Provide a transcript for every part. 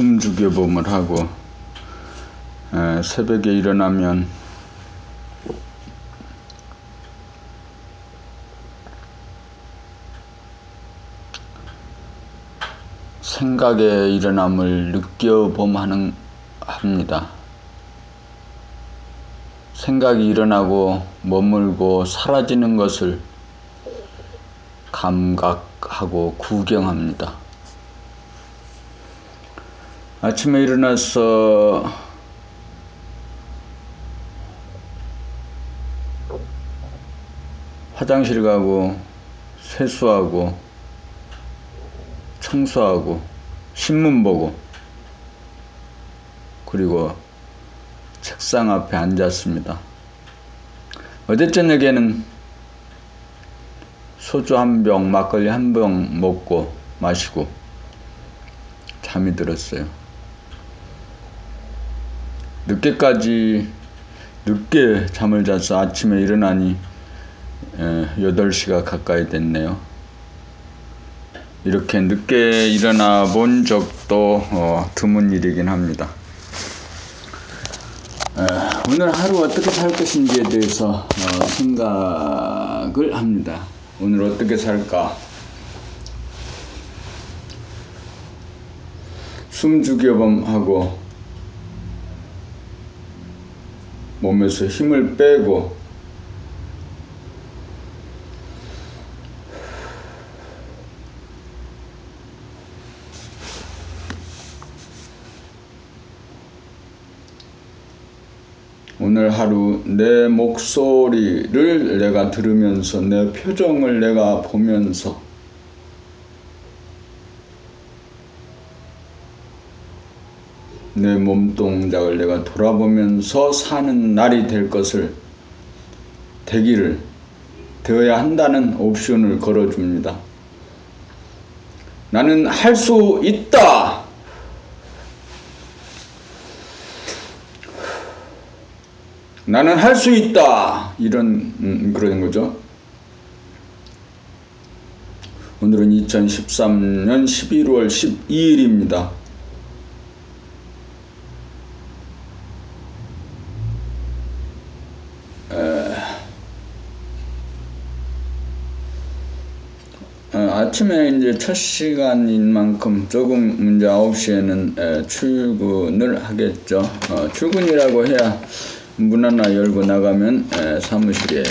숨죽여봄을 하고 새벽에 일어나면 생각의 일어남을 합니다. 생각이 일어나고 머물고 사라지는 것을 감각하고 구경합니다. 아침에 일어나서 화장실 가고 세수하고 청소하고 신문 보고 그리고 책상 앞에 앉았습니다. 어제 저녁에는 소주 한 병, 막걸리 한 병 먹고 마시고 잠이 들었어요. 늦게 잠을 자서 아침에 일어나니 8시가 가까이 됐네요. 이렇게 늦게 일어나 본 적도 드문 일이긴 합니다. 오늘 하루 어떻게 살 것인지에 대해서 생각을 합니다. 오늘 어떻게 살까? 숨죽여봄하고 몸에서 힘을 빼고 오늘 하루 내 목소리를 내가 들으면서 내 표정을 내가 보면서 내 몸동작을 내가 돌아보면서 사는 날이 되어야 한다는 옵션을 걸어줍니다. 나는 할 수 있다! 나는 할 수 있다! 그런 거죠. 오늘은 2013년 11월 12일입니다. 아침에 이제 첫 시간인 만큼 조금 이제 9시에는 출근을 하겠죠. 출근이라고 해야 문 하나 열고 나가면 사무실이에요.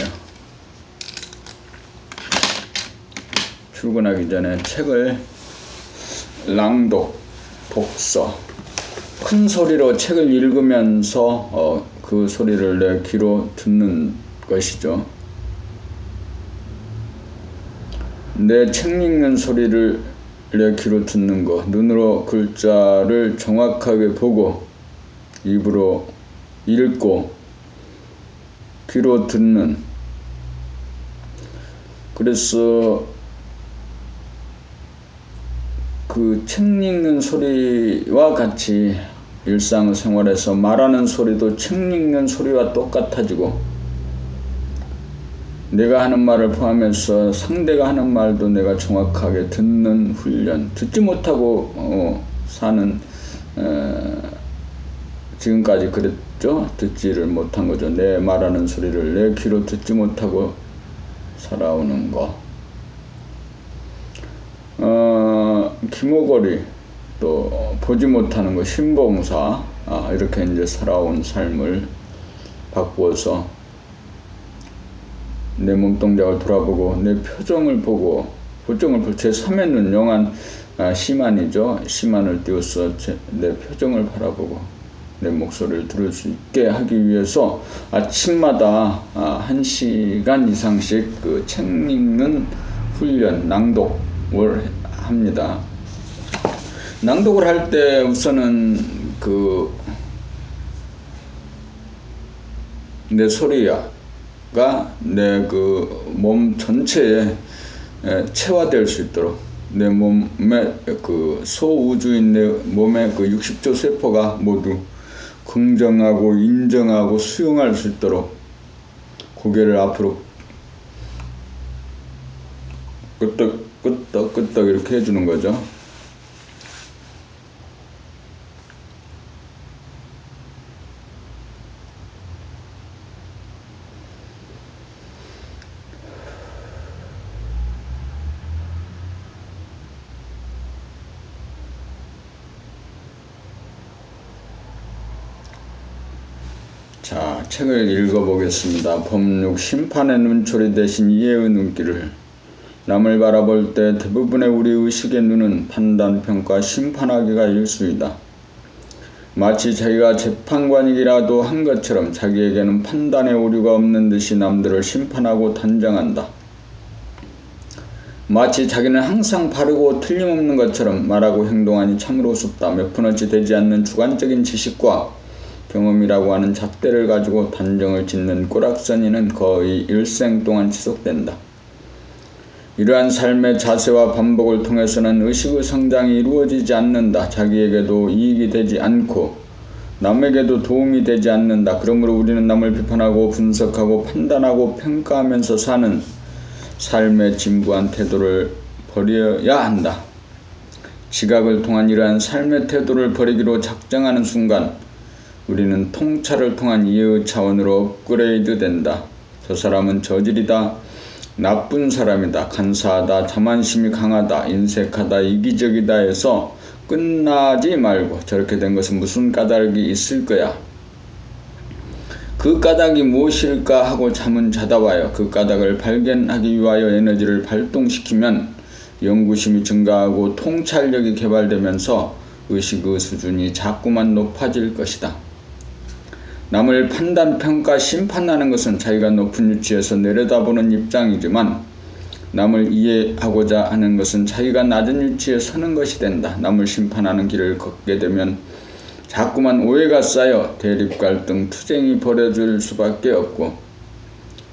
출근하기 전에 책을 독서, 큰 소리로 책을 읽으면서 그 소리를 내 귀로 듣는 것이죠. 내 책 읽는 소리를 내 귀로 듣는 것, 눈으로 글자를 정확하게 보고 입으로 읽고 귀로 듣는. 그래서 그 책 읽는 소리와 같이 일상생활에서 말하는 소리도 책 읽는 소리와 똑같아지고 내가 하는 말을 포함해서 상대가 하는 말도 내가 정확하게 듣는 훈련. 듣지 못하고 사는 지금까지 그랬죠. 듣지를 못한 거죠. 내 말하는 소리를 내 귀로 듣지 못하고 살아오는 거. 기모거리, 또 보지 못하는 거, 신봉사. 이렇게 이제 살아온 삶을 바꾸어서 내 몸동작을 돌아보고 내 표정을 보고 제 3의 눈, 영한 시만이죠. 시만을 띄워서 내 표정을 바라보고 내 목소리를 들을 수 있게 하기 위해서 아침마다 1시간 이상씩 그 책 읽는 훈련, 낭독을 합니다. 낭독을 할 때 우선은 내 소리가 내 그 몸 전체에 체화될 수 있도록 내 몸에 그 소우주인 내 몸의 그 60조 세포가 모두 긍정하고 인정하고 수용할 수 있도록 고개를 앞으로 끄덕 이렇게 해주는 거죠. 자, 책을 읽어보겠습니다. 법육 심판의 눈초리 대신 이해의 눈길을. 남을 바라볼 때 대부분의 우리 의식의 눈은 판단, 평가, 심판하기가 일수이다. 마치 자기가 재판관이라도 한 것처럼 자기에게는 판단의 오류가 없는 듯이 남들을 심판하고 단정한다. 마치 자기는 항상 바르고 틀림없는 것처럼 말하고 행동하니 참으로 우습다. 몇 푼어치 되지 않는 주관적인 지식과 경험이라고 하는 잣대를 가지고 단정을 짓는 꼬락서니는 거의 일생 동안 지속된다. 이러한 삶의 자세와 반복을 통해서는 의식의 성장이 이루어지지 않는다. 자기에게도 이익이 되지 않고 남에게도 도움이 되지 않는다. 그러므로 우리는 남을 비판하고 분석하고 판단하고 평가하면서 사는 삶의 진부한 태도를 버려야 한다. 지각을 통한 이러한 삶의 태도를 버리기로 작정하는 순간 우리는 통찰을 통한 이해의 차원으로 업그레이드 된다. 저 사람은 저질이다. 나쁜 사람이다. 간사하다. 자만심이 강하다. 인색하다. 이기적이다 해서 끝나지 말고 저렇게 된 것은 무슨 까닭이 있을 거야. 그 까닭이 무엇일까 하고 잠은 자다 와요. 그 까닭을 발견하기 위하여 에너지를 발동시키면 연구심이 증가하고 통찰력이 개발되면서 의식의 수준이 자꾸만 높아질 것이다. 남을 판단, 평가, 심판하는 것은 자기가 높은 위치에서 내려다보는 입장이지만 남을 이해하고자 하는 것은 자기가 낮은 위치에 서는 것이 된다. 남을 심판하는 길을 걷게 되면 자꾸만 오해가 쌓여 대립, 갈등, 투쟁이 벌어질 수밖에 없고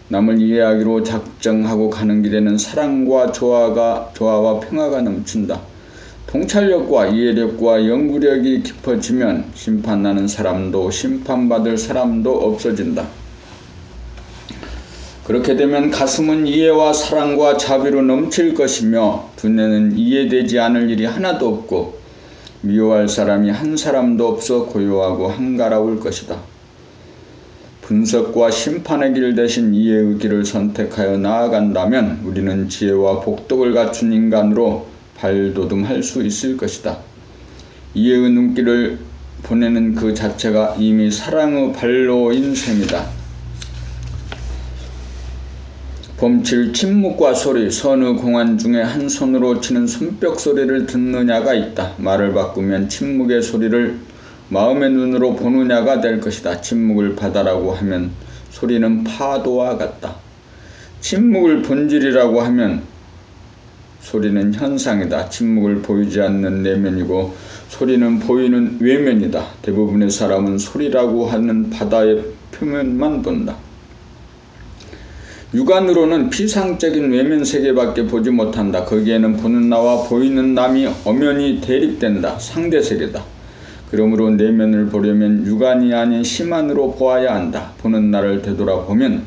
남을 이해하기로 작정하고 가는 길에는 사랑과 조화와 평화가 넘친다. 통찰력과 이해력과 연구력이 깊어지면 심판하는 사람도 심판받을 사람도 없어진다. 그렇게 되면 가슴은 이해와 사랑과 자비로 넘칠 것이며 두뇌는 이해되지 않을 일이 하나도 없고 미워할 사람이 한 사람도 없어 고요하고 한가로울 것이다. 분석과 심판의 길 대신 이해의 길을 선택하여 나아간다면 우리는 지혜와 복덕을 갖춘 인간으로 발돋움할 수 있을 것이다. 이해의 눈길을 보내는 그 자체가 이미 사랑의 발로인 셈이다. 봄칠 침묵과 소리, 선의 공안 중에 한 손으로 치는 손뼉 소리를 듣느냐가 있다. 말을 바꾸면 침묵의 소리를 마음의 눈으로 보느냐가 될 것이다. 침묵을 바다라고 하면 소리는 파도와 같다. 침묵을 본질이라고 하면 소리는 현상이다. 침묵을 보이지 않는 내면이고 소리는 보이는 외면이다. 대부분의 사람은 소리라고 하는 바다의 표면만 본다. 육안으로는 피상적인 외면 세계밖에 보지 못한다. 거기에는 보는 나와 보이는 남이 엄연히 대립된다. 상대 세계다. 그러므로 내면을 보려면 육안이 아닌 심안으로 보아야 한다. 보는 나를 되돌아보면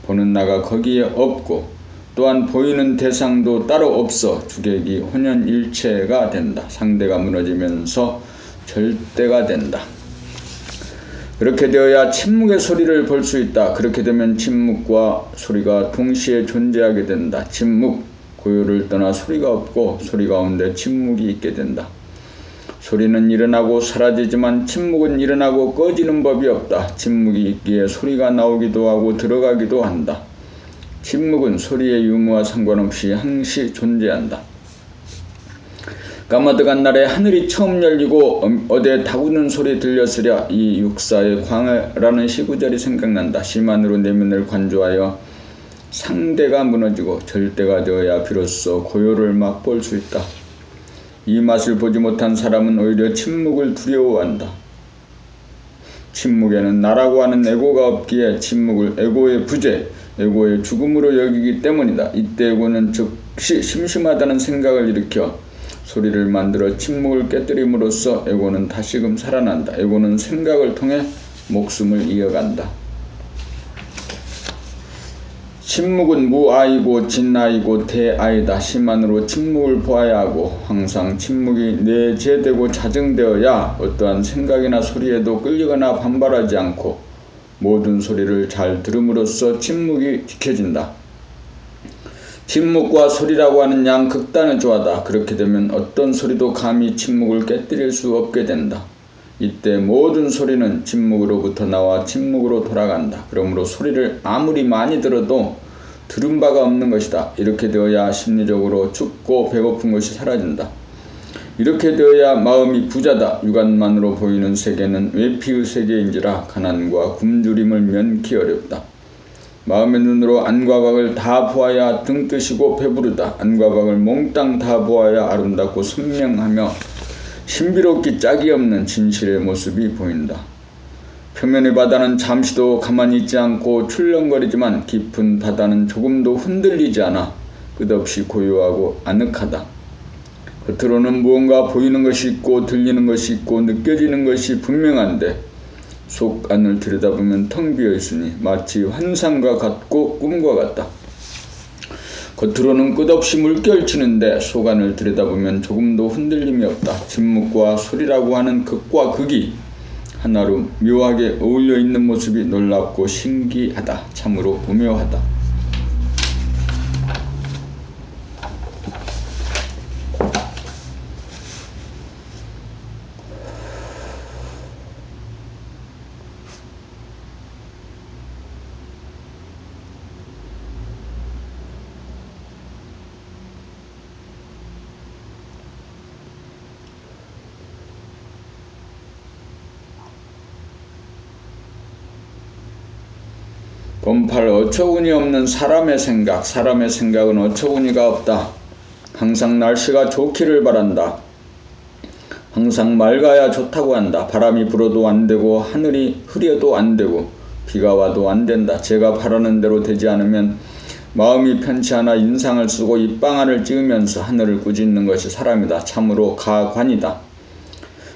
보는 나가 거기에 없고 또한 보이는 대상도 따로 없어 주객이 혼연일체가 된다. 상대가 무너지면서 절대가 된다. 그렇게 되어야 침묵의 소리를 볼 수 있다. 그렇게 되면 침묵과 소리가 동시에 존재하게 된다. 침묵, 고요를 떠나 소리가 없고 소리 가운데 침묵이 있게 된다. 소리는 일어나고 사라지지만 침묵은 일어나고 꺼지는 법이 없다. 침묵이 있기에 소리가 나오기도 하고 들어가기도 한다. 침묵은 소리의 유무와 상관없이 항시 존재한다. 까마득한 날에 하늘이 처음 열리고 어디에 다구는 소리 들렸으랴. 이 육사의 광해라는 시구절이 생각난다. 심안으로 내면을 관조하여 상대가 무너지고 절대가 되어야 비로소 고요를 맛볼 수 있다. 이 맛을 보지 못한 사람은 오히려 침묵을 두려워한다. 침묵에는 나라고 하는 에고가 없기에 침묵을 에고의 부재, 에고의 죽음으로 여기기 때문이다. 이때 에고는 즉시 심심하다는 생각을 일으켜 소리를 만들어 침묵을 깨뜨림으로써 에고는 다시금 살아난다. 에고는 생각을 통해 목숨을 이어간다. 침묵은 무아이고 진아이고 대아이다. 심안으로 침묵을 보아야 하고 항상 침묵이 내재되고 자정되어야 어떠한 생각이나 소리에도 끌리거나 반발하지 않고 모든 소리를 잘 들음으로써 침묵이 지켜진다. 침묵과 소리라고 하는 양극단의 조화다. 그렇게 되면 어떤 소리도 감히 침묵을 깨뜨릴 수 없게 된다. 이때 모든 소리는 침묵으로부터 나와 침묵으로 돌아간다. 그러므로 소리를 아무리 많이 들어도 들은 바가 없는 것이다. 이렇게 되어야 심리적으로 춥고 배고픈 것이 사라진다. 이렇게 되어야 마음이 부자다. 육안만으로 보이는 세계는 외피의 세계인지라 가난과 굶주림을 면키 어렵다. 마음의 눈으로 안과 밖을 다 보아야 등 뜨시고 배부르다. 안과 밖을 몽땅 다 보아야 아름답고 선명하며 신비롭기 짝이 없는 진실의 모습이 보인다. 표면의 바다는 잠시도 가만히 있지 않고 출렁거리지만 깊은 바다는 조금도 흔들리지 않아 끝없이 고요하고 아늑하다. 겉으로는 무언가 보이는 것이 있고 들리는 것이 있고 느껴지는 것이 분명한데 속 안을 들여다보면 텅 비어 있으니 마치 환상과 같고 꿈과 같다. 겉으로는 끝없이 물결치는데 속 안을 들여다보면 조금도 흔들림이 없다. 침묵과 소리라고 하는 극과 극이 하나로 묘하게 어울려 있는 모습이 놀랍고 신기하다. 참으로 오묘하다. 본팔 어처구니 없는 사람의 생각. 사람의 생각은 어처구니가 없다. 항상 날씨가 좋기를 바란다. 항상 맑아야 좋다고 한다. 바람이 불어도 안 되고 하늘이 흐려도 안 되고 비가 와도 안 된다. 제가 바라는 대로 되지 않으면 마음이 편치 않아 인상을 쓰고 입방아를 찌으면서 하늘을 꾸짖는 것이 사람이다. 참으로 가관이다.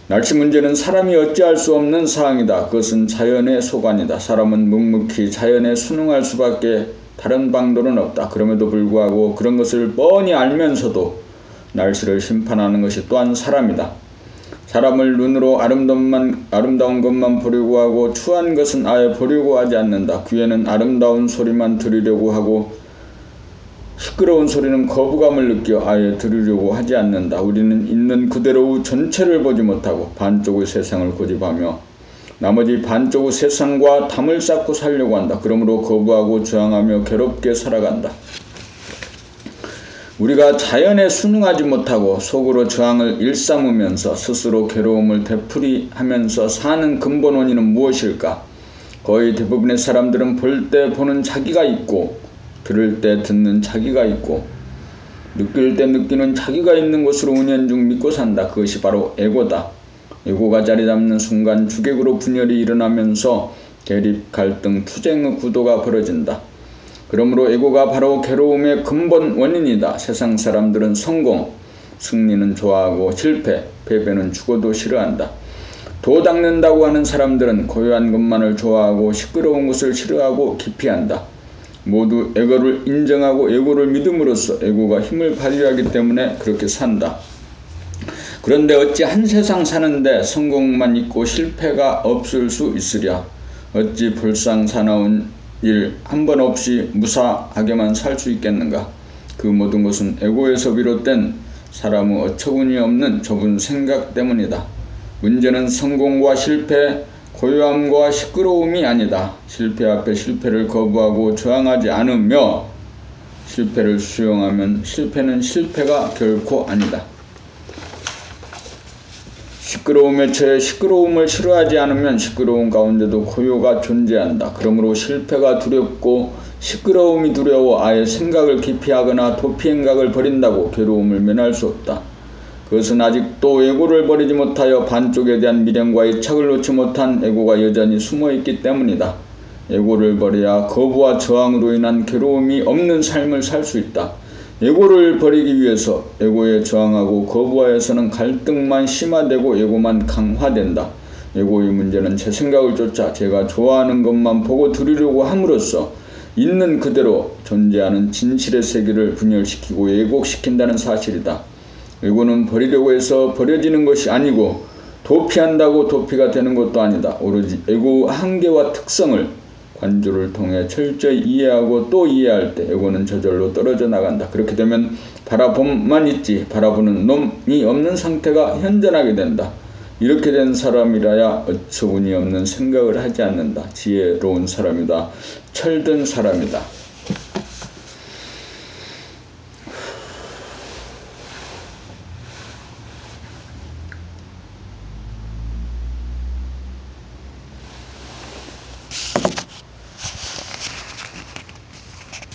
날씨 문제는 사람이 어찌할 수 없는 사항이다. 그것은 자연의 소관이다. 사람은 묵묵히 자연에 순응할 수밖에 다른 방도는 없다. 그럼에도 불구하고 그런 것을 뻔히 알면서도 날씨를 심판하는 것이 또한 사람이다. 사람을 눈으로 아름다운 것만 보려고 하고 추한 것은 아예 보려고 하지 않는다. 귀에는 아름다운 소리만 들으려고 하고 시끄러운 소리는 거부감을 느껴 아예 들으려고 하지 않는다. 우리는 있는 그대로의 전체를 보지 못하고 반쪽의 세상을 고집하며 나머지 반쪽의 세상과 담을 쌓고 살려고 한다. 그러므로 거부하고 저항하며 괴롭게 살아간다. 우리가 자연에 순응하지 못하고 속으로 저항을 일삼으면서 스스로 괴로움을 되풀이하면서 사는 근본 원인은 무엇일까? 거의 대부분의 사람들은 볼 때 보는 자기가 있고 들을 때 듣는 자기가 있고 느낄 때 느끼는 자기가 있는 것으로 은연중 믿고 산다. 그것이 바로 에고다. 에고가 자리 잡는 순간 주객으로 분열이 일어나면서 대립, 갈등, 투쟁의 구도가 벌어진다. 그러므로 에고가 바로 괴로움의 근본 원인이다. 세상 사람들은 성공, 승리는 좋아하고 실패, 패배는 죽어도 싫어한다. 도 닦는다고 하는 사람들은 고요한 것만을 좋아하고 시끄러운 것을 싫어하고 기피한다. 모두 에고를 인정하고 에고를 믿음으로써 에고가 힘을 발휘하기 때문에 그렇게 산다. 그런데 어찌 한 세상 사는데 성공만 있고 실패가 없을 수 있으랴? 어찌 불상사나운 일 한 번 없이 무사하게만 살 수 있겠는가? 그 모든 것은 에고에서 비롯된 사람의 어처구니 없는 좁은 생각 때문이다. 문제는 성공과 실패, 고요함과 시끄러움이 아니다. 실패 앞에 실패를 거부하고 저항하지 않으며 실패를 수용하면 실패는 실패가 결코 아니다. 시끄러움에 처해 시끄러움을 싫어하지 않으면 시끄러움 가운데도 고요가 존재한다. 그러므로 실패가 두렵고 시끄러움이 두려워 아예 생각을 기피하거나 도피행각을 버린다고 괴로움을 면할 수 없다. 그것은 아직도 에고를 버리지 못하여 반쪽에 대한 미련과의 착을 놓지 못한 에고가 여전히 숨어있기 때문이다. 에고를 버려야 거부와 저항으로 인한 괴로움이 없는 삶을 살 수 있다. 에고를 버리기 위해서 에고에 저항하고 거부하여서는 갈등만 심화되고 에고만 강화된다. 에고의 문제는 제 생각을 쫓아 제가 좋아하는 것만 보고 들으려고 함으로써 있는 그대로 존재하는 진실의 세계를 분열시키고 왜곡시킨다는 사실이다. 에고는 버리려고 해서 버려지는 것이 아니고 도피한다고 도피가 되는 것도 아니다. 오로지 에고의 한계와 특성을 관조를 통해 철저히 이해하고 또 이해할 때 에고는 저절로 떨어져 나간다. 그렇게 되면 바라봄만 있지 바라보는 놈이 없는 상태가 현존하게 된다. 이렇게 된 사람이라야 어처구니 없는 생각을 하지 않는다. 지혜로운 사람이다. 철든 사람이다.